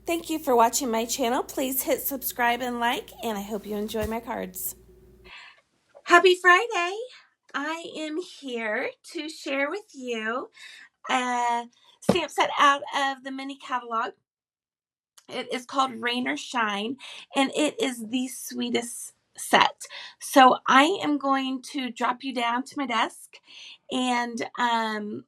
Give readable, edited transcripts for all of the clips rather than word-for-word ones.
Thank you for watching my channel. Please hit subscribe and like, and I hope you enjoy my cards. Happy Friday! I am here to share with you a stamp set out of the mini catalog. It is called Rain or Shine, and it is the sweetest set. So I am going to drop you down to my desk, and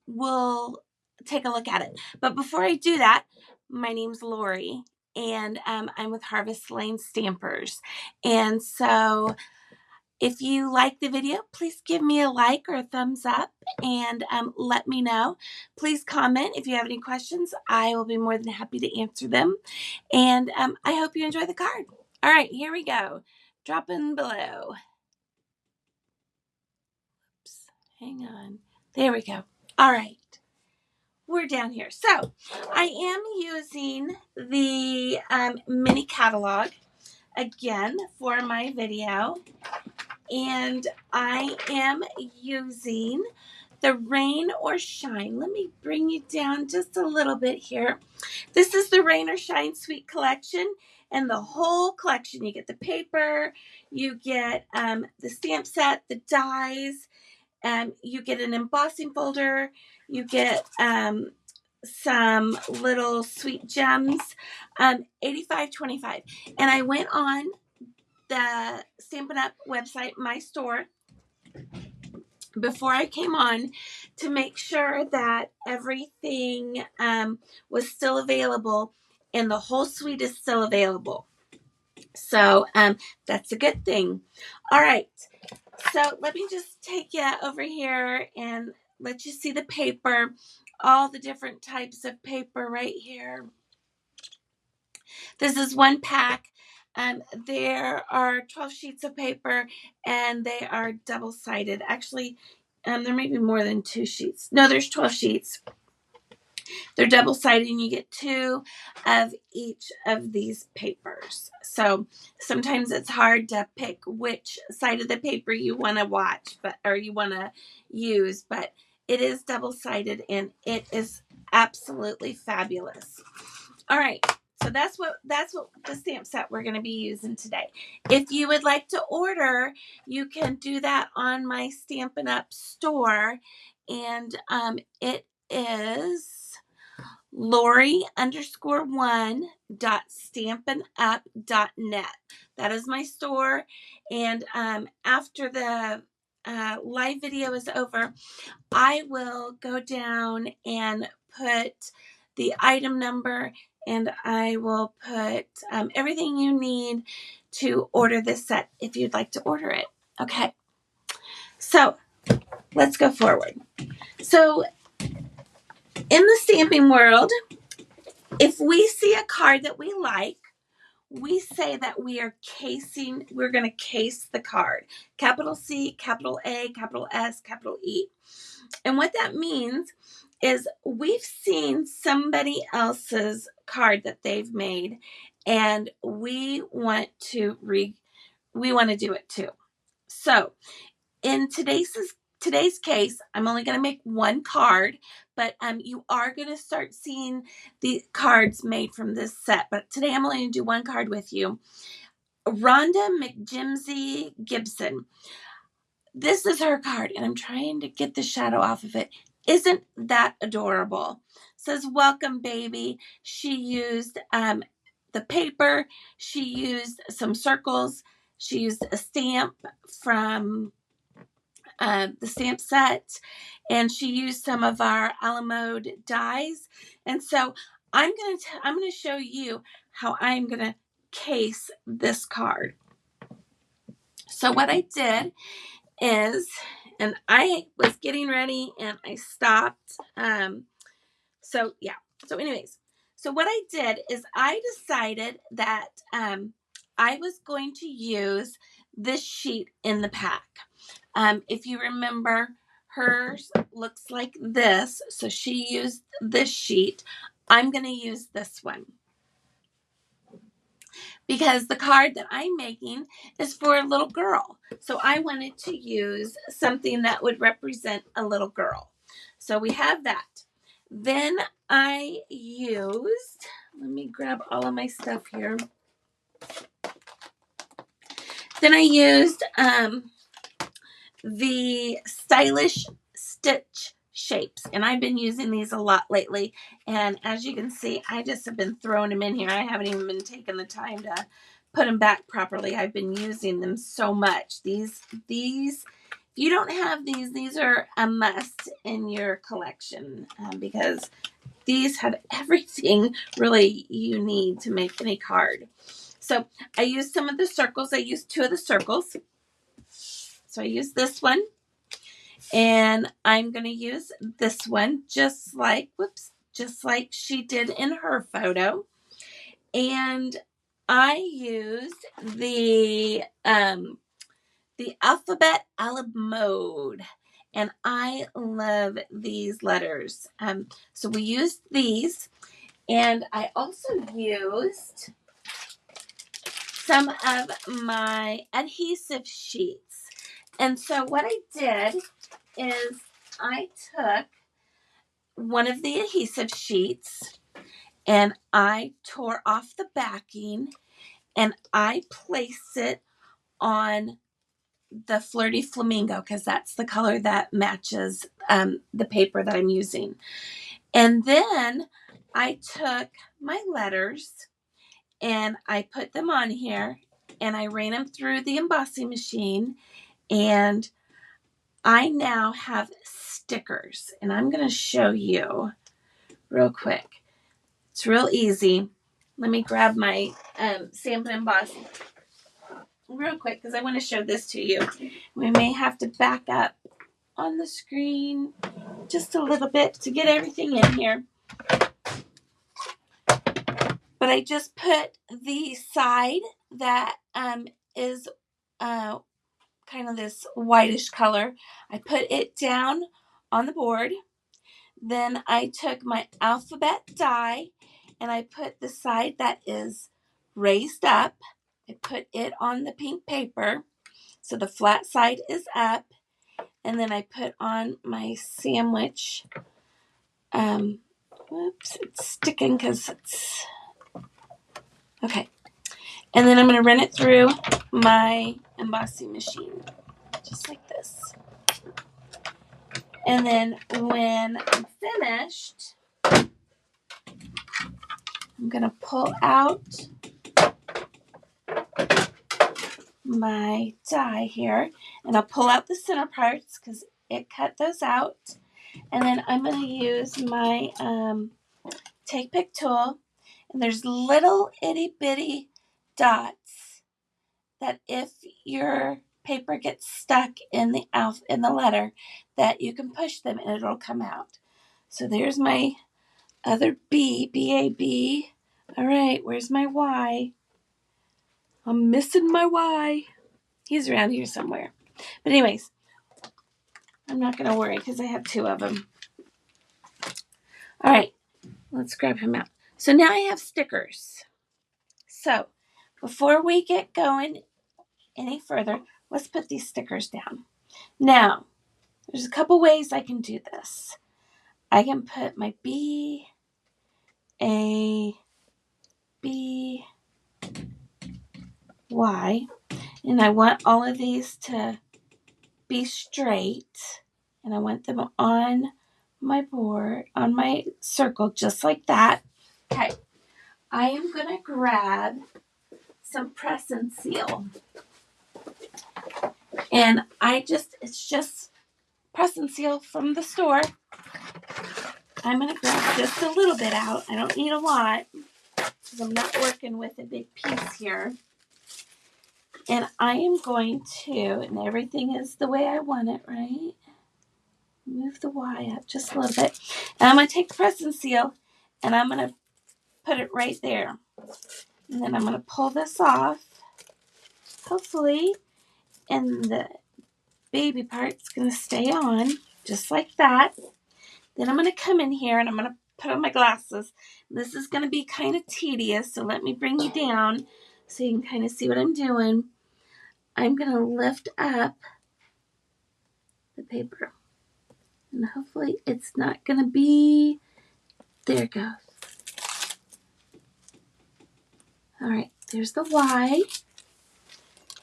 we'll take a look at it. But before I do that, my name's Lori, and I'm with Harvest Lane Stampers. And so if you like the video, please give me a like or a thumbs up and let me know. Please comment if you have any questions. I will be more than happy to answer them. And I hope you enjoy the card. All right, here we go. Dropping below. Oops, hang on. There we go. All right. We're down here. So I am using the mini catalog again for my video. And I am using the Rain or Shine. Let me bring you down just a little bit here. This is the Rain or Shine Sweet Collection, and the whole collection. You get the paper, you get the stamp set, the dies, you get an embossing folder, you get some little sweet gems, $85.25. And I went on the Stampin Up website, my store, before I came on to make sure that everything was still available and the whole suite is still available. So that's a good thing. All right. So let me just take you over here and let you see the paper, all the different types of paper right here. This is one pack. There are 12 sheets of paper, and they are double-sided. Actually, there may be more than 2 sheets. No, there's 12 sheets. They're double-sided, and you get 2 of each of these papers. So sometimes it's hard to pick which side of the paper you want to watch, or you want to use, but it is double-sided, and it is absolutely fabulous. All right. So that's what the stamp set we're going to be using today. If you would like to order, you can do that on my Stampin' Up store, and it is Lori_1.stampinup.net. That is my store, and after the live video is over, I will go down and put the item number, and I will put everything you need to order this set if you'd like to order it. Okay, so let's go forward. So in the stamping world, if we see a card that we like, we say that we're going to case the card. Capital C, capital A, capital S, capital E. And what that means is we've seen somebody else's card that they've made, and we want to do it too. So in today's case, I'm only going to make one card, but you are going to start seeing the cards made from this set. But today I'm only going to do one card with you. Ronda Mc Jimsey-Gibson. This is her card, and I'm trying to get the shadow off of it. Isn't that adorable? It says, "Welcome, baby." She used the paper. She used some circles. She used a stamp from the stamp set, and she used some of our Alamode dies. And so I'm gonna show you how I'm gonna case this card. So what I did is, and I was getting ready and I stopped. So anyways, so what I did is I decided that I was going to use this sheet in the pack. If you remember, hers looks like this. So she used this sheet. I'm going to use this one, because the card that I'm making is for a little girl. So I wanted to use something that would represent a little girl. So we have that. Then I used Let me grab all of my stuff here. Then I used the Stylish Stitch Shapes, and I've been using these a lot lately, and as you can see, I just have been throwing them in here. I haven't even been taking the time to put them back properly. I've been using them so much. These if you don't have these are a must in your collection, because these have everything really you need to make any card. So I used some of the circles. I used 2 of the circles. So I used this one, and I'm going to use this one just like she did in her photo. And I used the alphabet a la mode, and I love these letters. So we used these, and I also used some of my adhesive sheets. And so what I did is I took one of the adhesive sheets and I tore off the backing and I placed it on the Flirty Flamingo, because that's the color that matches the paper that I'm using. And then I took my letters and I put them on here and I ran them through the embossing machine, and I now have stickers, and I'm going to show you real quick. It's real easy. Let me grab my Stampin' Emboss real quick because I want to show this to you. We may have to back up on the screen just a little bit to get everything in here. But I just put the side that is kind of this whitish color. I put it down on the board. Then I took my alphabet die and I put the side that is raised up. I put it on the pink paper, so the flat side is up. And then I put on my sandwich. Whoops, it's sticking because it's... Okay. And then I'm going to run it through my embossing machine, just like this. And then when I'm finished, I'm going to pull out my die here, and I'll pull out the center parts because it cut those out. And then I'm going to use my Take Pick tool, and there's little itty bitty dots that if your paper gets stuck in the letter, that you can push them and it'll come out. So there's my other B, B-A-B. All right, where's my Y? I'm missing my Y. He's around here somewhere. But anyways, I'm not going to worry because I have 2 of them. All right, let's grab him out. So now I have stickers. So before we get going any further, let's put these stickers down. Now, there's a couple ways I can do this. I can put my B, A, B, Y, and I want all of these to be straight, and I want them on my board, on my circle, just like that. Okay, I am going to grab some press and seal. And it's just press and seal from the store. I'm going to grab just a little bit out. I don't need a lot because I'm not working with a big piece here. And I am going to, and everything is the way I want it, right? Move the Y up just a little bit. And I'm going to take the press and seal and I'm going to put it right there. And then I'm going to pull this off, hopefully, and the baby part's going to stay on just like that. Then I'm going to come in here and I'm going to put on my glasses. This is going to be kind of tedious, so let me bring you down so you can kind of see what I'm doing. I'm going to lift up the paper. And hopefully it's not going to be... There it goes. All right, there's the Y.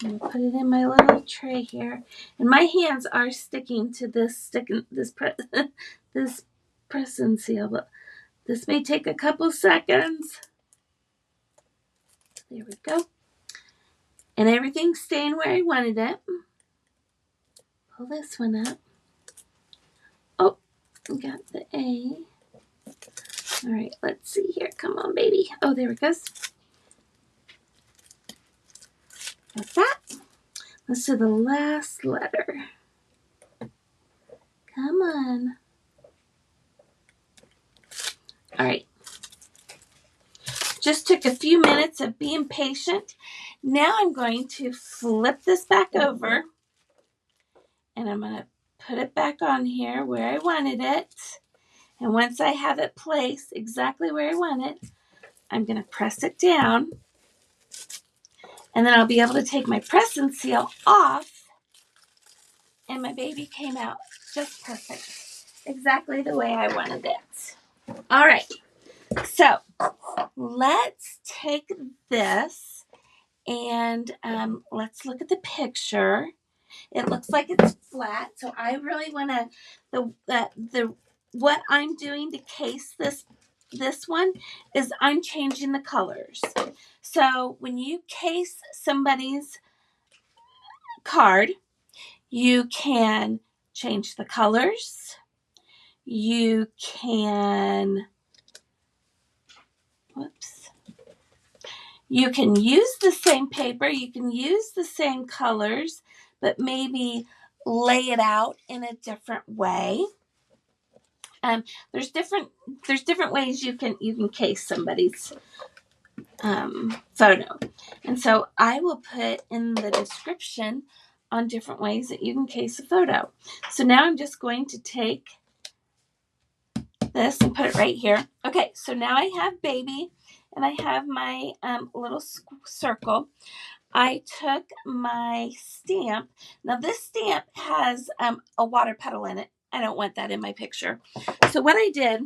I'm gonna put it in my little tray here, and my hands are sticking to this this press and seal, but this may take a couple seconds. There we go, and everything's staying where I wanted it. Pull this one up. Oh, we got the A. All right, let's see here. Come on, baby. Oh, there it goes. That's that. Let's do the last letter. Come on. All right. Just took a few minutes of being patient. Now I'm going to flip this back over, and I'm going to put it back on here where I wanted it. And once I have it placed exactly where I want it, I'm going to press it down, and then I'll be able to take my press and seal off, and my baby came out just perfect, exactly the way I wanted it. All right, so let's take this and let's look at the picture. It looks like it's flat, so I really want to, what I'm doing to case this one is I'm changing the colors. So when you case somebody's card, you can change the colors. You can, you can use the same paper, you can use the same colors, but maybe lay it out in a different way. There's different ways you can case somebody's photo, and so I will put in the description on different ways that you can case a photo. So now I'm just going to take this and put it right here. Okay, so now I have baby, and I have my little circle. I took my stamp. Now this stamp has a water petal in it. I don't want that in my picture. So what I did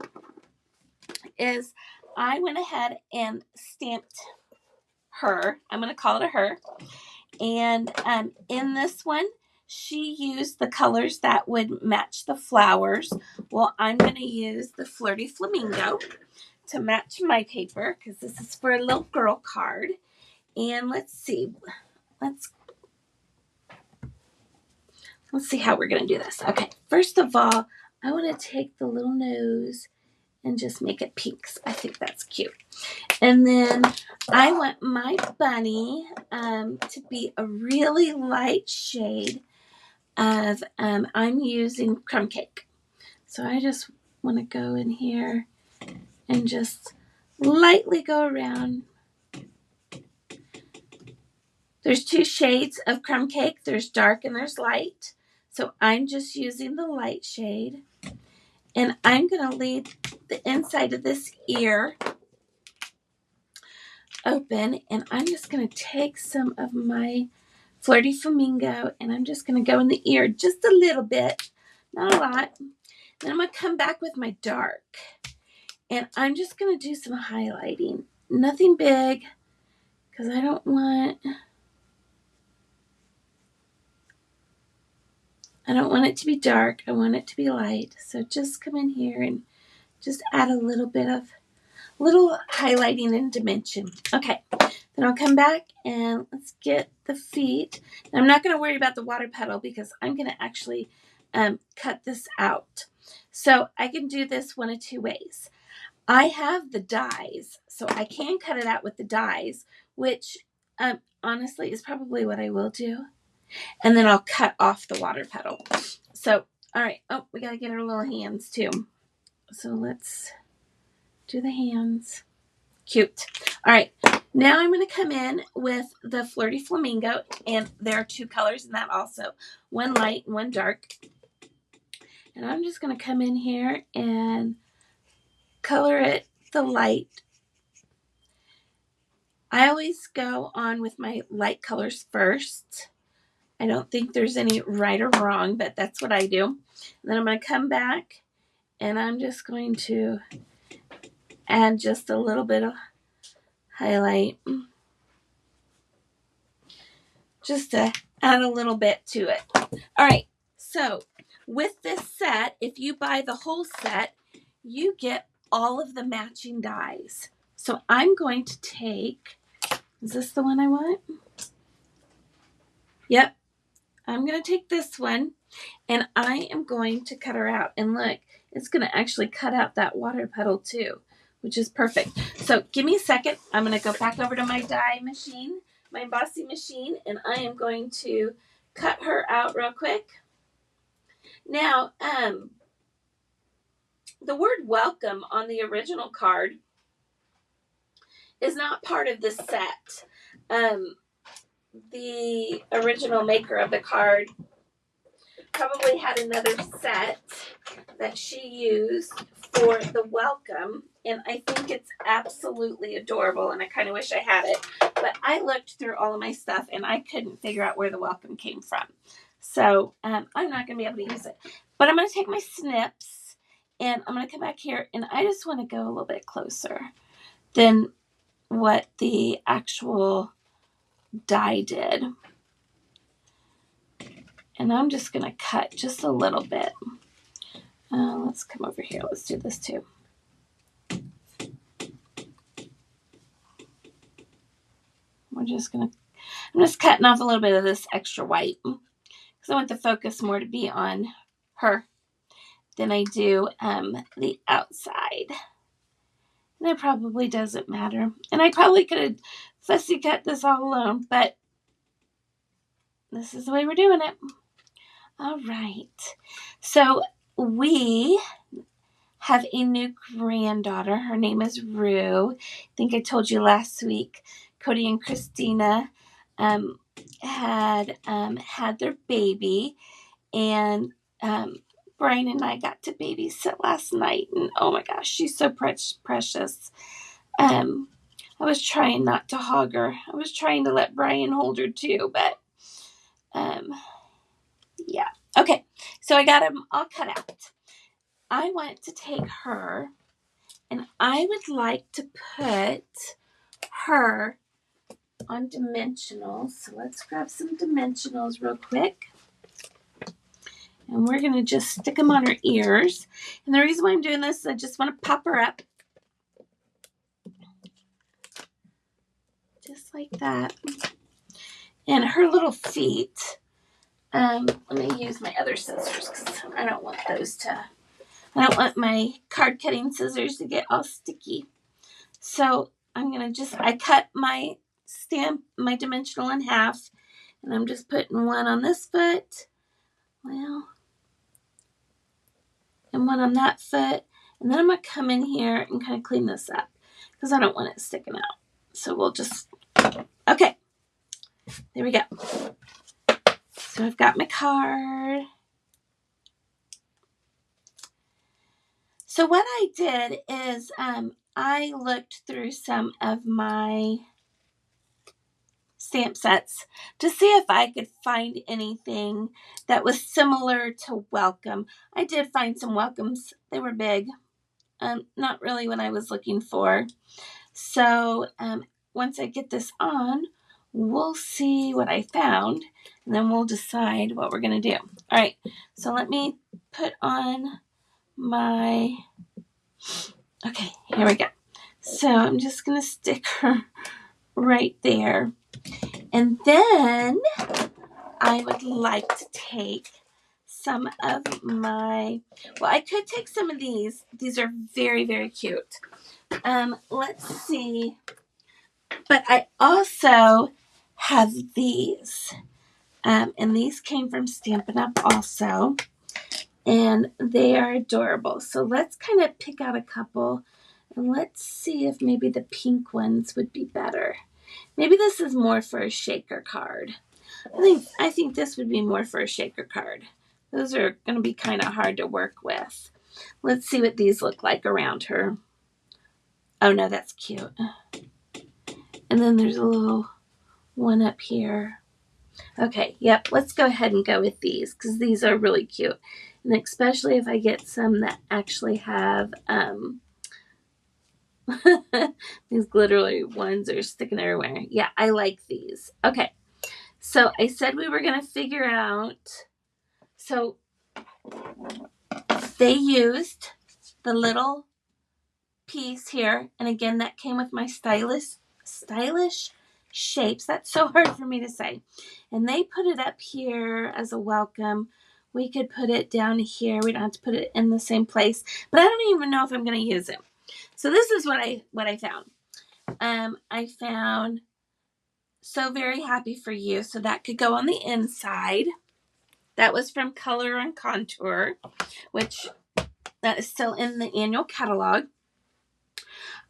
is I went ahead and stamped her. I'm going to call it a her. And in this one, she used the colors that would match the flowers. Well, I'm going to use the Flirty Flamingo to match my paper because this is for a little girl card. And let's see. Let's see how we're going to do this. Okay, first of all, I want to take the little nose and just make it pinks. I think that's cute. And then I want my bunny to be a really light shade of, I'm using crumb cake. So I just want to go in here and just lightly go around. There's two shades of crumb cake. There's dark and there's light. So I'm just using the light shade. And I'm going to leave the inside of this ear open. And I'm just going to take some of my Flirty Flamingo and I'm just going to go in the ear just a little bit. Not a lot. Then I'm going to come back with my dark. And I'm just going to do some highlighting. Nothing big because I don't want it to be dark. I want it to be light. So just come in here and just add a little bit of highlighting and dimension. Okay, then I'll come back and let's get the feet. Now, I'm not going to worry about the water petal because I'm going to actually cut this out. So I can do this one of two ways. I have the dies, so I can cut it out with the dies, which honestly is probably what I will do. And then I'll cut off the water petal. So, all right. Oh, we got to get our little hands too. So let's do the hands. Cute. All right. Now I'm going to come in with the Flirty Flamingo. And there are two colors in that also. One light and one dark. And I'm just going to come in here and color it the light. I always go on with my light colors first. I don't think there's any right or wrong, but that's what I do. And then I'm going to come back and I'm just going to add just a little bit of highlight. just to add a little bit to it. All right, so with this set, if you buy the whole set, you get all of the matching dies. So I'm going to take, is this the one I want? Yep. I'm going to take this one and I am going to cut her out. And look, it's going to actually cut out that water puddle too, which is perfect. So give me a second. I'm going to go back over to my die machine, my embossing machine, and I am going to cut her out real quick. Now, the word welcome on the original card is not part of this set. The original maker of the card probably had another set that she used for the welcome, and I think it's absolutely adorable, and I kind of wish I had it, but I looked through all of my stuff and I couldn't figure out where the welcome came from. So I'm not going to be able to use it, but I'm going to take my snips and I'm going to come back here, and I just want to go a little bit closer than what the actual die did. And I'm just going to cut just a little bit. Let's come over here. Let's do this too. I'm just cutting off a little bit of this extra white because I want the focus more to be on her than I do the outside. And it probably doesn't matter. And I probably could have fussy cut this all alone, but this is the way we're doing it. All right. So we have a new granddaughter. Her name is Rue. I think I told you last week, Cody and Christina had their baby, and Brian and I got to babysit last night, and oh my gosh, she's so precious. I was trying not to hog her. I was trying to let Brian hold her too, but yeah. Okay, so I got them all cut out. I want to take her, and I would like to put her on dimensionals. So let's grab some dimensionals real quick. And we're going to just stick them on her ears. And the reason why I'm doing this is I just want to pop her up. Just like that. And her little feet. Let me use my other scissors because I don't want my card cutting scissors to get all sticky. So I'm going to I cut my dimensional in half. And I'm just putting one on this foot. Well, and one on that foot. And then I'm going to come in here and kind of clean this up because I don't want it sticking out. So we'll just, okay, there we go. So I've got my card. So what I did is I looked through some of my stamp sets to see if I could find anything that was similar to welcome. I did find some welcomes. They were big. Not really what I was looking for. So once I get this on, we'll see what I found, and then we'll decide what we're going to do. All right, so let me put on my, okay, here we go. So I'm just going to stick her right there. And then I would like to take some of my, well, I could take some of these. These are very, very cute. Let's see. But I also have these. And these came from Stampin Up also. And they are adorable. So let's kind of pick out a couple. And let's see if maybe the pink ones would be better. Maybe this is more for a shaker card. I think this would be more for a shaker card. Those are going to be kind of hard to work with. Let's see what these look like around her. Oh no, that's cute. And then there's a little one up here. Okay, yep, let's go ahead and go with these because these are really cute. And especially if I get some that actually have these glittery ones are sticking everywhere. Yeah, I like these. Okay, So I said we were going to figure out, so they used the little piece here, and again that came with my stylish shapes. That's so hard for me to say. And they put it up here as a welcome. We could put it down here. We don't have to put it in the same place, but I don't even know if I'm going to use it. So this is what I found. I found So Very Happy for You, so that could go on the inside. That was from Color and Contour, which that is still in the annual catalog.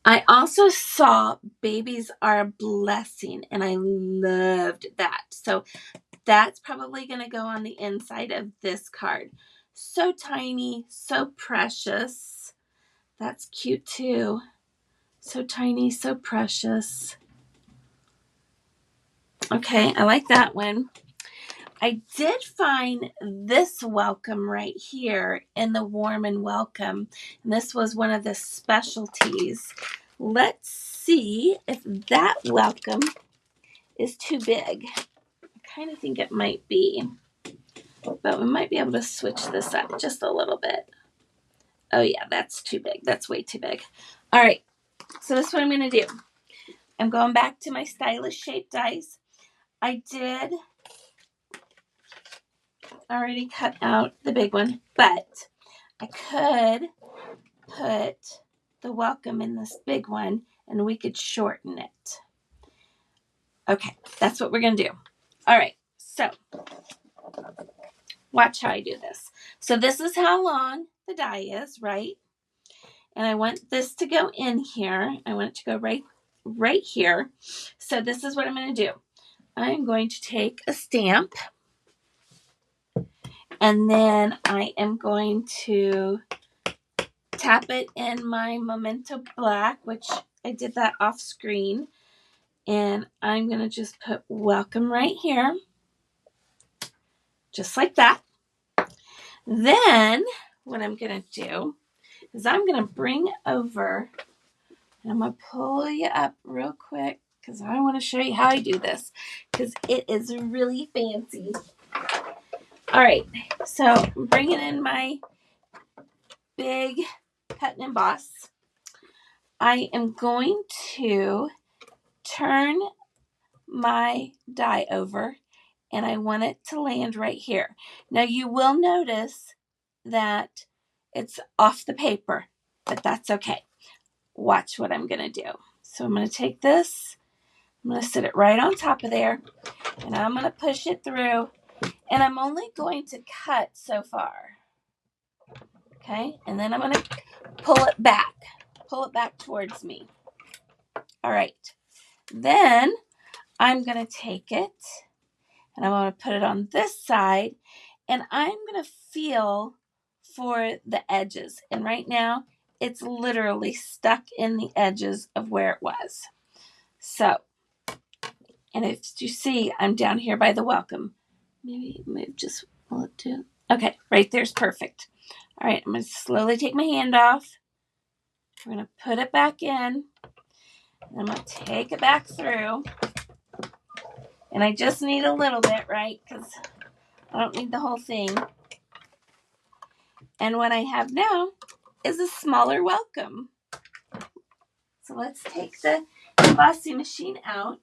I also saw Babies Are a Blessing, and I loved that. So that's probably going to go on the inside of this card. So tiny, so precious. That's cute too. So tiny, so precious. Okay, I like that one. I did find this welcome right here in the Warm and Welcome. And this was one of the specialties. Let's see if that welcome is too big. I kind of think it might be. But we might be able to switch this up just a little bit. Oh yeah, that's too big. That's way too big. All right, so this is what I'm going to do. I'm going back to my stylish shape dies. I did already cut out the big one, but I could put the welcome in this big one and we could shorten it. Okay, that's what we're going to do. All right, so watch how I do this. So this is how long the die is, right? And I want this to go in here. I want it to go right here. So this is what I'm going to do. I'm going to take a stamp, and then I am going to tap it in my Memento Black, which I did that off screen. And I'm going to just put welcome right here. Just like that. Then what I'm going to do is I'm going to bring over, and I'm going to pull you up real quick because I want to show you how I do this because it is really fancy. All right, so I'm bringing in my big Cut Emboss. I am going to turn my die over, and I want it to land right here. Now you will notice that it's off the paper, but that's okay. Watch what I'm going to do. So I'm going to take this, I'm going to sit it right on top of there, and I'm going to push it through, and I'm only going to cut so far. Okay, and then I'm going to pull it back towards me. All right, then I'm going to take it, and I'm going to put it on this side, and I'm going to feel for the edges. And right now, it's literally stuck in the edges of where it was. So, and if you see, I'm down here by the welcome. Maybe move just, will it do? Okay, right there's perfect. All right, I'm going to slowly take my hand off. We're going to put it back in. And I'm going to take it back through. And I just need a little bit, right? Because I don't need the whole thing. And what I have now is a smaller welcome. So let's take the embossing machine out.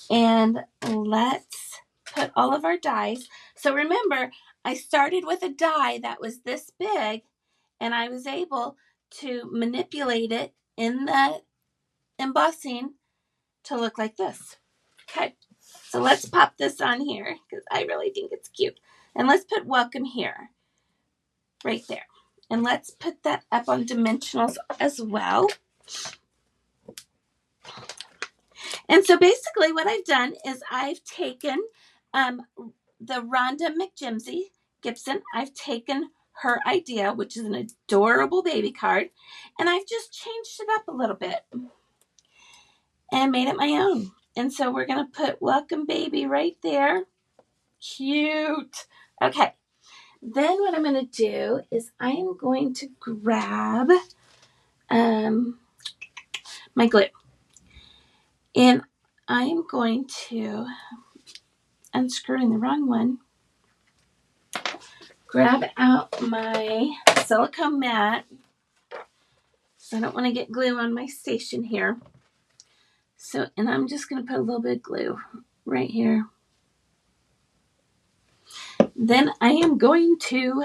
And let's put all of our dies. So remember, I started with a die that was this big, and I was able to manipulate it in the embossing to look like this. Okay, so let's pop this on here because I really think it's cute. And let's put welcome here, right there. And let's put that up on Dimensionals as well. And so basically what I've done is I've taken the Ronda Mc Jimsey-Gibson. I've taken her idea, which is an adorable baby card, and I've just changed it up a little bit and made it my own. And so we're going to put welcome baby right there. Cute. Okay. Then what I'm going to do is I am going to grab my glue. And I am going to, unscrewing the wrong one, grab out my silicone mat. I don't want to get glue on my station here. So, and I'm just going to put a little bit of glue right here. Then I am going to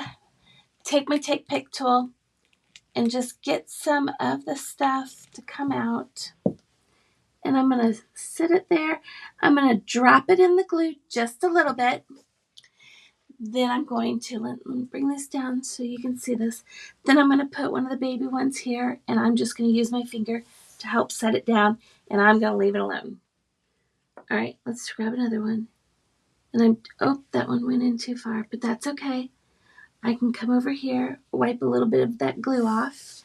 take my Take Pick tool and just get some of the stuff to come out. And I'm going to sit it there. I'm going to drop it in the glue just a little bit. Then I'm going to, let me bring this down so you can see this. Then I'm going to put one of the baby ones here, and I'm just going to use my finger to help set it down, and I'm going to leave it alone. All right, let's grab another one. And oh, that one went in too far, but that's okay. I can come over here, wipe a little bit of that glue off,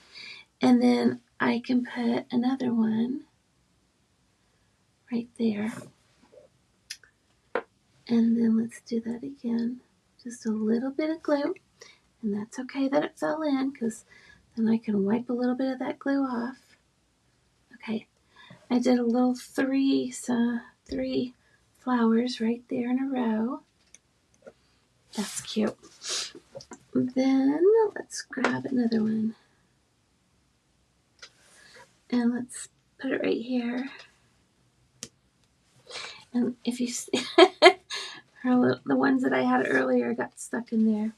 and then I can put another one right there. And then let's do that again. Just a little bit of glue, and that's okay that it fell in, because then I can wipe a little bit of that glue off. Okay, I did a little three flowers right there in a row. That's cute. Then let's grab another one. And let's put it right here. And if you see, the ones that I had earlier got stuck in there.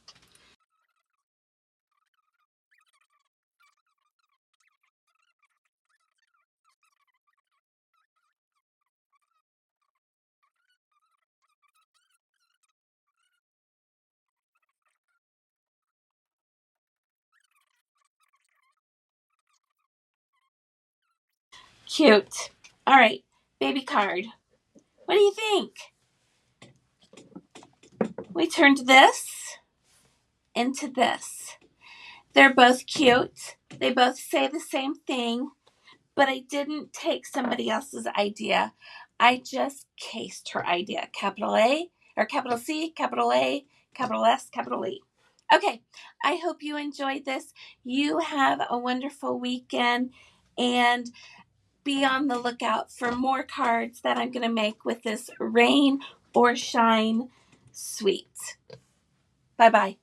Cute. All right, baby card. What do you think? We turned this into this. They're both cute. They both say the same thing, but I didn't take somebody else's idea. I just cased her idea. Capital A, or capital C, capital A, capital S, capital E. Okay, I hope you enjoyed this. You have a wonderful weekend, and be on the lookout for more cards that I'm going to make with this Rain or Shine suite. Bye-bye.